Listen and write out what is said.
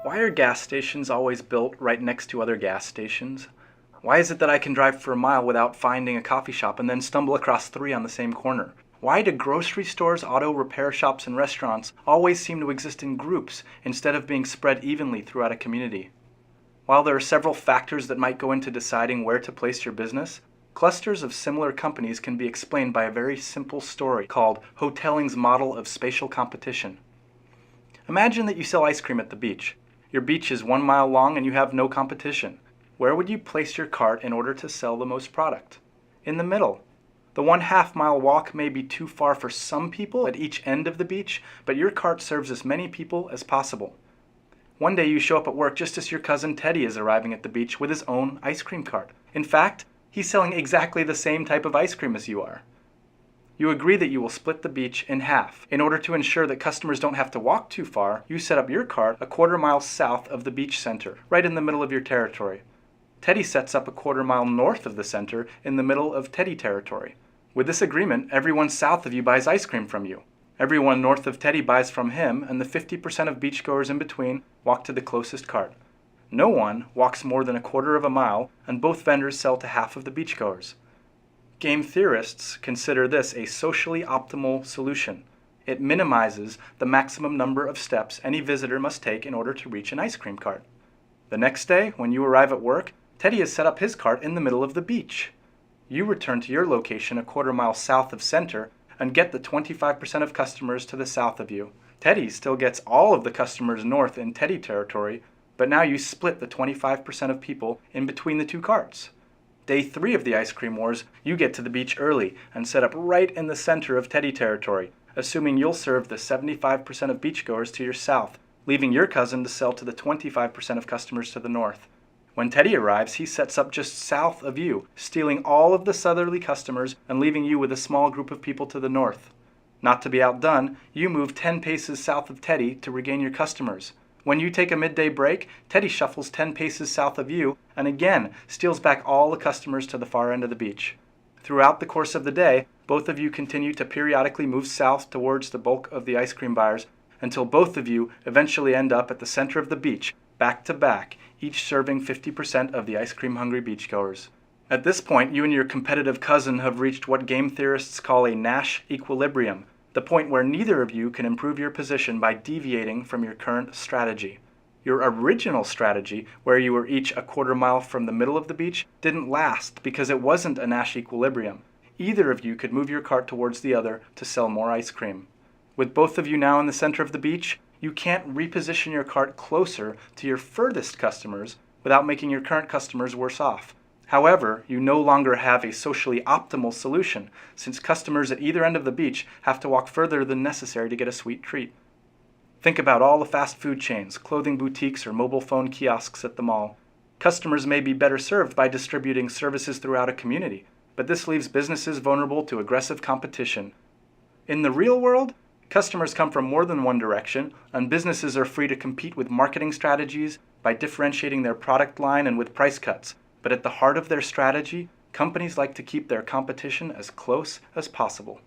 Why are gas stations always built right next to other gas stations? Why is it that I can drive for a mile without finding a coffee shop and then stumble across three on the same corner? Why do grocery stores, auto repair shops, and restaurants always seem to exist in groups instead of being spread evenly throughout a community? While there are several factors that might go into deciding where to place your business, clusters of similar companies can be explained by a very simple story called Hotelling's model of spatial competition. Imagine that you sell ice cream at the beach. Your beach is 1 mile long and you have no competition. Where would you place your cart in order to sell the most product? In the middle. The 1/2 mile walk may be too far for some people at each end of the beach, but your cart serves as many people as possible. One day you show up at work just as your cousin Teddy is arriving at the beach with his own ice cream cart. In fact, he's selling exactly the same type of ice cream as you are. You agree that you will split the beach in half. In order to ensure that customers don't have to walk too far, you set up your cart a 1/4 mile south of the beach center, right in the middle of your territory. Teddy sets up a 1/4 mile north of the center in the middle of Teddy territory. With this agreement, everyone south of you buys ice cream from you. Everyone north of Teddy buys from him, and the 50% of beachgoers in between walk to the closest cart. No one walks more than a 1/4 of a mile, and both vendors sell to half of the beachgoers. Game theorists consider this a socially optimal solution. It minimizes the maximum number of steps any visitor must take in order to reach an ice cream cart. The next day, when you arrive at work, Teddy has set up his cart in the middle of the beach. You return to your location a 1/4 mile south of center and get the 25% of customers to the south of you. Teddy still gets all of the customers north in Teddy territory, but now you split the 25% of people in between the two carts. Day 3 of the ice cream wars, you get to the beach early and set up right in the center of Teddy territory, assuming you'll serve the 75% of beachgoers to your south, leaving your cousin to sell to the 25% of customers to the north. When Teddy arrives, he sets up just south of you, stealing all of the southerly customers and leaving you with a small group of people to the north. Not to be outdone, you move 10 paces south of Teddy to regain your customers. When you take a midday break, Teddy shuffles 10 paces south of you and again steals back all the customers to the far end of the beach. Throughout the course of the day, both of you continue to periodically move south towards the bulk of the ice cream buyers until both of you eventually end up at the center of the beach, back to back, each serving 50% of the ice cream hungry beachgoers. At this point, you and your competitive cousin have reached what game theorists call a Nash equilibrium, the point where neither of you can improve your position by deviating from your current strategy. Your original strategy, where you were each a 1/4 mile from the middle of the beach, didn't last because it wasn't a Nash equilibrium. Either of you could move your cart towards the other to sell more ice cream. With both of you now in the center of the beach, you can't reposition your cart closer to your furthest customers without making your current customers worse off. However, you no longer have a socially optimal solution, since customers at either end of the beach have to walk further than necessary to get a sweet treat. Think about all the fast food chains, clothing boutiques, or mobile phone kiosks at the mall. Customers may be better served by distributing services throughout a community, but this leaves businesses vulnerable to aggressive competition. In the real world, customers come from more than one direction, and businesses are free to compete with marketing strategies, by differentiating their product line, and with price cuts. But at the heart of their strategy, companies like to keep their competition as close as possible.